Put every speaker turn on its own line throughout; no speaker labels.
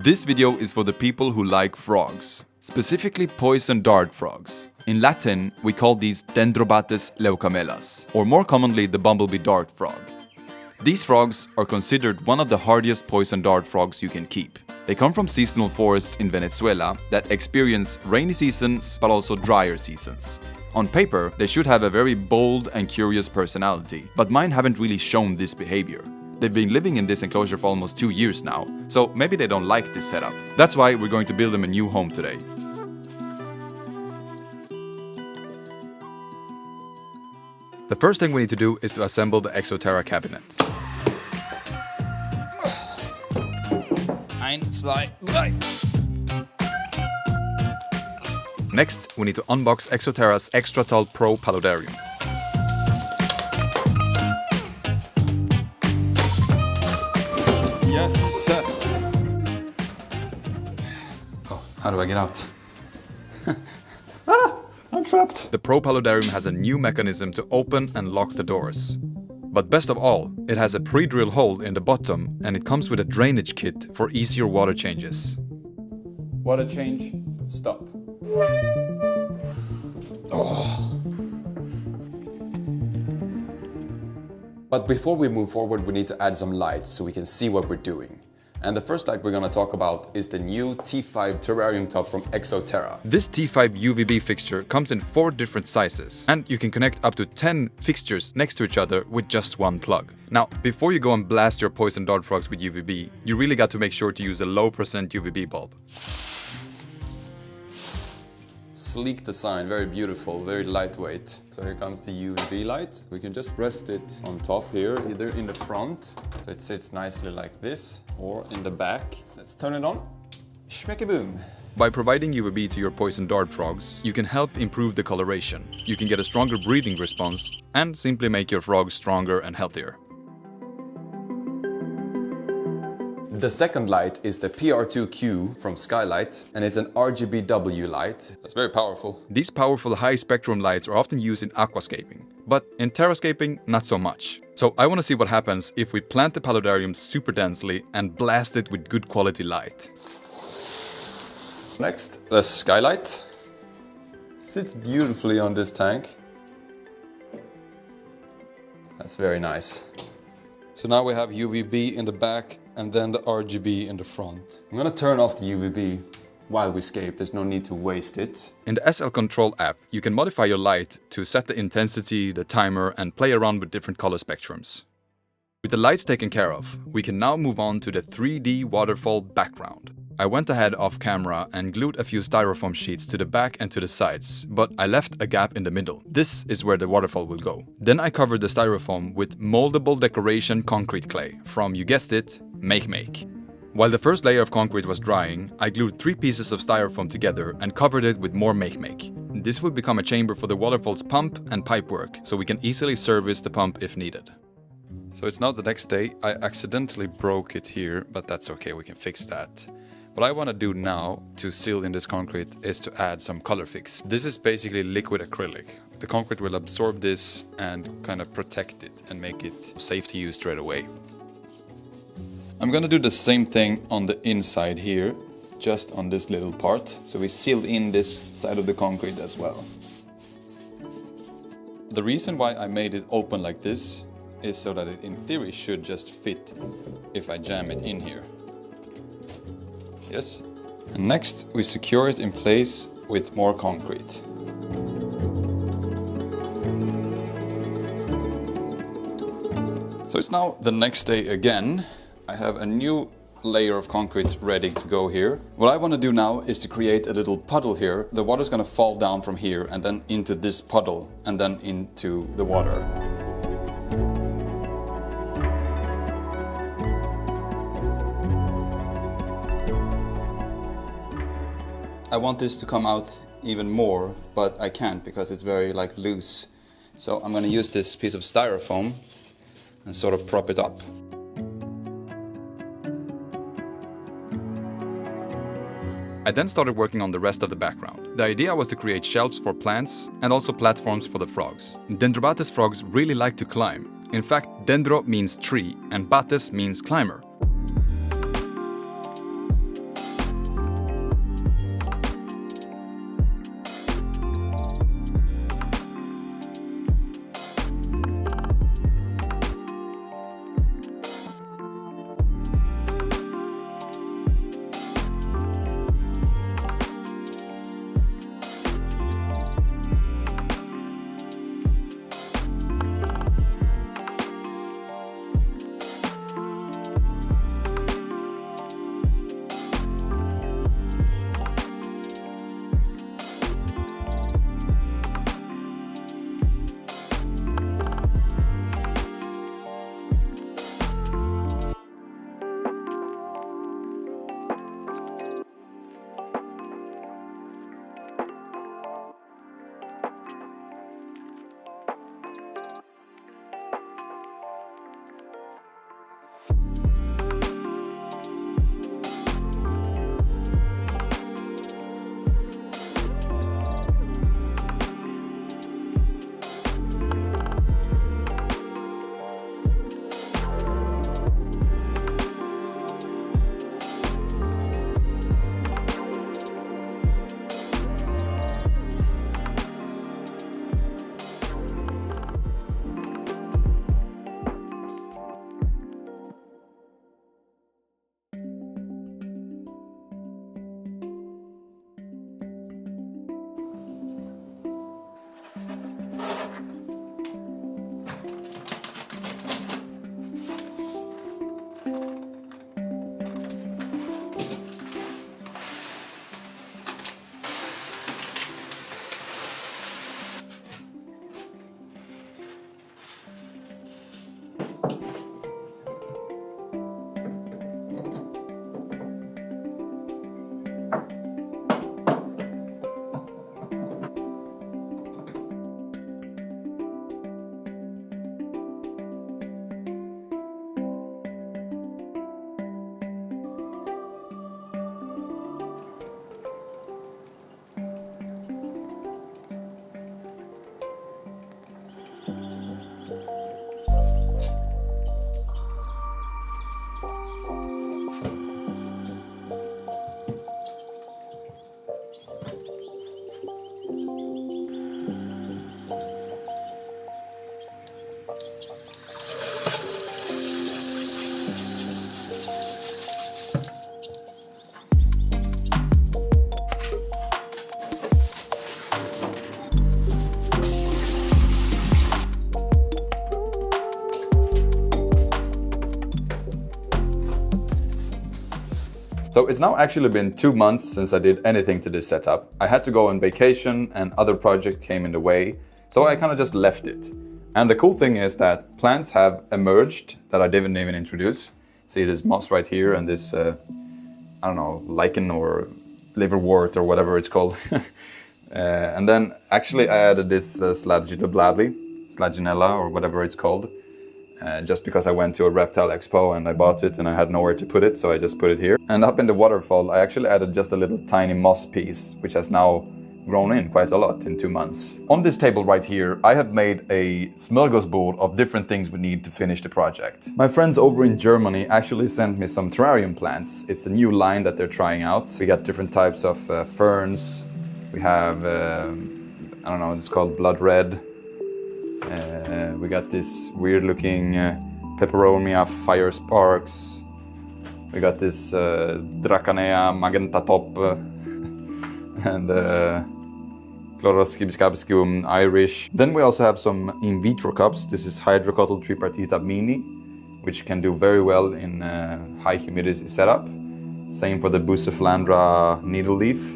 This video is for the people who like frogs, specifically poison dart frogs. In Latin, we call these Dendrobate Leucomelas, or more commonly the bumblebee dart frog. These frogs are considered one of the hardiest poison dart frogs you can keep. They come from seasonal forests in Venezuela that experience rainy seasons but also drier seasons. On paper, they should have a very bold and curious personality, but mine haven't really shown this behavior. They've been living in this enclosure for almost 2 years now, so maybe they don't like this setup. That's why we're going to build them a new home today. The first thing we need to do is to assemble the ExoTerra cabinet.
1, 2, 3.
Next, we need to unbox ExoTerra's Extra Tall Pro Paludarium.
Yes, sir.
Oh, how do I get out?
I'm trapped.
The Pro Paludarium has a new mechanism to open and lock the doors. But best of all, it has a pre-drill hole in the bottom and it comes with a drainage kit for easier water changes.
Water change. Stop. Oh.
But before we move forward, we need to add some lights so we can see what we're doing. And the first light we're going to talk about is the new T5 terrarium top from ExoTerra.
This T5 UvB fixture comes in 4 different sizes, and you can connect up to 10 fixtures next to each other with just one plug. Now, before you go and blast your poison dart frogs with UvB, you really got to make sure to use a low % UvB bulb.
Sleek design, very beautiful, very lightweight. So here comes the UvB light. We can just rest it on top here, either in the front, so it sits nicely like this, or in the back. Let's turn it on. Schmecky boom.
By providing UvB to your poison dart frogs, you can help improve the coloration. You can get a stronger breeding response and simply make your frogs stronger and healthier.
The second light is the PR2Q from Skylight, and it's an RGBW light. That's very powerful.
These powerful high-spectrum lights are often used in aquascaping, but in terrascaping, not so much. So I want to see what happens if we plant the paludarium super densely and blast it with good quality light.
Next, the Skylight. Sits beautifully on this tank. That's very nice. So now we have UvB in the back and then the RGB in the front. I'm gonna turn off the UvB while we scape. There's no need to waste it.
In the SL Control app, you can modify your light to set the intensity, the timer, and play around with different color spectrums. With the lights taken care of, we can now move on to the 3D waterfall background. I went ahead off camera and glued a few styrofoam sheets to the back and to the sides, but I left a gap in the middle. This is where the waterfall will go. Then I covered the styrofoam with moldable decoration concrete clay from, you guessed it, Makemake. While the first layer of concrete was drying, I glued 3 pieces of styrofoam together and covered it with more Makemake. This will become a chamber for the waterfall's pump and pipe work, so we can easily service the pump if needed. So it's now the next day. I accidentally broke it here, but that's okay, we can fix that. What I want to do now to seal in this concrete is to add some color fix. This is basically liquid acrylic. The concrete will absorb this and kind of protect it and make it safe to use straight away. I'm gonna do the same thing on the inside here, just on this little part. So we seal in this side of the concrete as well. The reason why I made it open like this is so that it in theory should just fit if I jam it in here. Yes. And next we secure it in place with more concrete. So it's now the next day again. I have a new layer of concrete ready to go here. What I want to do now is to create a little puddle here. The water's going to fall down from here and then into this puddle and then into the water. I want this to come out even more, but I can't because it's very loose. So I'm going to use this piece of styrofoam and sort of prop it up. I then started working on the rest of the background. The idea was to create shelves for plants and also platforms for the frogs. Dendrobate frogs really like to climb. In fact, dendro means tree and bates means climber. So it's now actually been 2 months since I did anything to this setup. I had to go on vacation and other projects came in the way, so I kind of just left it. And the cool thing is that plants have emerged that I didn't even introduce. See this moss right here and this, I don't know, lichen or liverwort or whatever it's called. And then actually I added this Slaginella or whatever it's called. Just because I went to a reptile expo and I bought it and I had nowhere to put it, so I just put it here. And up in the waterfall, I actually added just a little tiny moss piece, which has now grown in quite a lot in 2 months. On this table right here, I have made a smorgasbord of different things we need to finish the project. My friends over in Germany actually sent me some terrarium plants. It's a new line that they're trying out. We got different types of ferns. We have, I don't know, it's called blood red. We got this weird looking peperonia fire sparks. We got this Dracanea magenta top and Chloroskibscabscum Irish. Then we also have some in vitro cups. This is Hydrocotyle tripartita mini, which can do very well in high humidity setup. Same for the Bucephalandra needle leaf.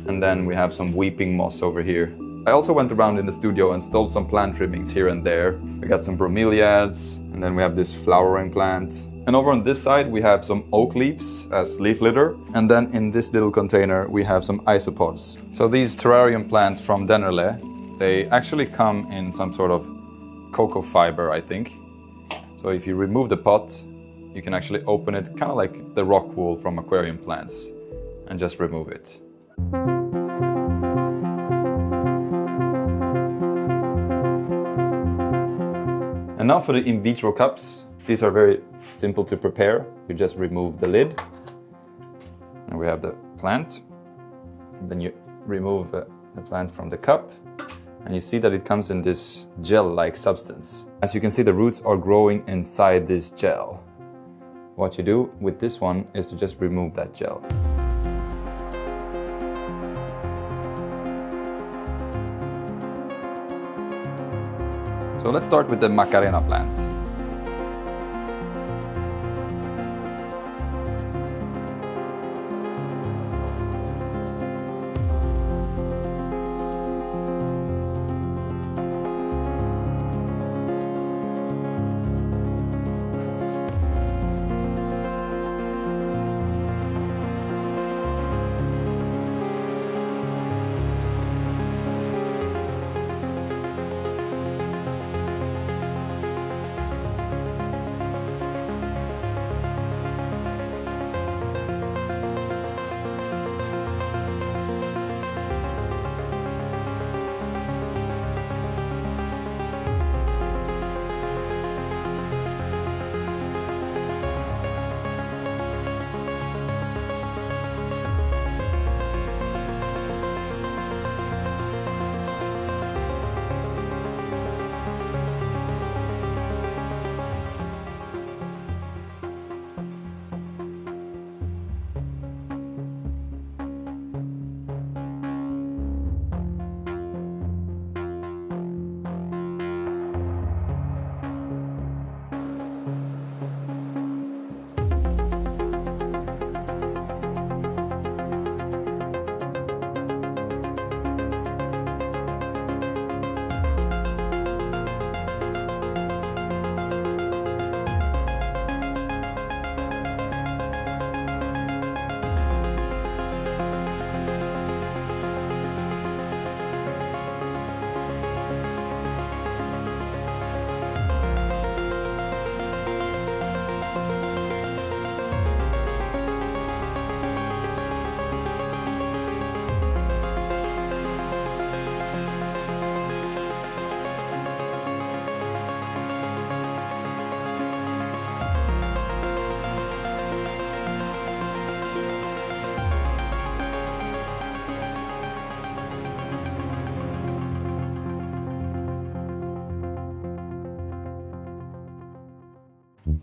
And then we have some weeping moss over here. I also went around in the studio and stole some plant trimmings here and there. We got some bromeliads, and then we have this flowering plant. And over on this side we have some oak leaves as leaf litter. And then in this little container we have some isopods. So these terrarium plants from Dennerle, they actually come in some sort of cocoa fiber, I think. So if you remove the pot, you can actually open it kind of like the rock wool from aquarium plants and just remove it. And now for the in vitro cups. These are very simple to prepare. You just remove the lid. And we have the plant. And then you remove the plant from the cup. And you see that it comes in this gel-like substance. As you can see, the roots are growing inside this gel. What you do with this one is to just remove that gel. So let's start with the Macarena plant.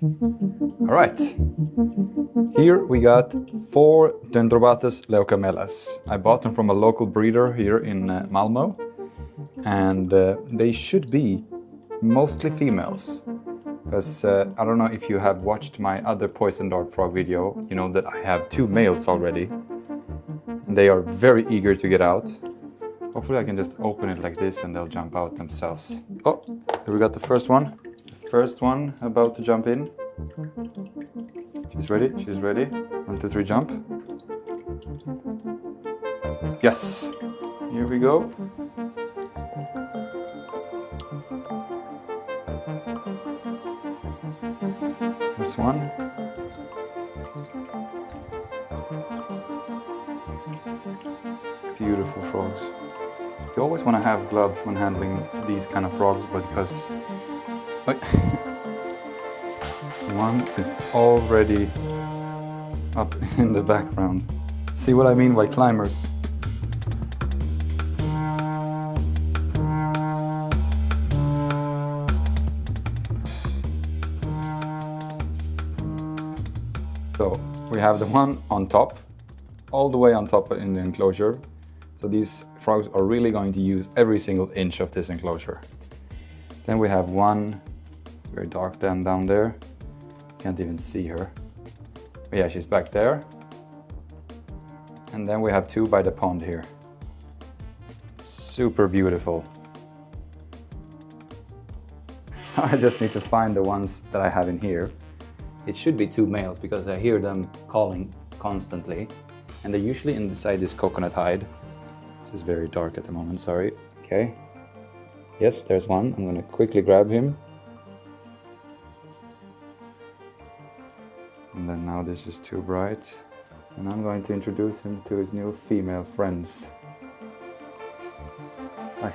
All right, here we got 4 Dendrobate Leucomelas. I bought them from a local breeder here in Malmo, and they should be mostly females. Because I don't know if you have watched my other poison dart frog video, you know that I have 2 males already. And they are very eager to get out. Hopefully I can just open it like this and they'll jump out themselves. Oh, here we got the first one. The first one about to jump in. She's ready, she's ready. 1, 2, 3, jump. Yes! Here we go. This one. Beautiful frogs. You always want to have gloves when handling these kind of frogs, but because one is already up in the background. See what I mean by climbers? So we have the one on top, all the way on top in the enclosure. So these frogs are really going to use every single inch of this enclosure. Then we have one, it's very dark down there. Can't even see her. But yeah, she's back there. And then we have 2 by the pond here. Super beautiful. I just need to find the ones that I have in here. It should be 2 males because I hear them calling constantly. And they're usually inside this coconut hide. It's very dark at the moment, sorry. Okay. Yes, there's one. I'm gonna quickly grab him. And then now this is too bright. And I'm going to introduce him to his new female friends. Hi.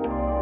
you.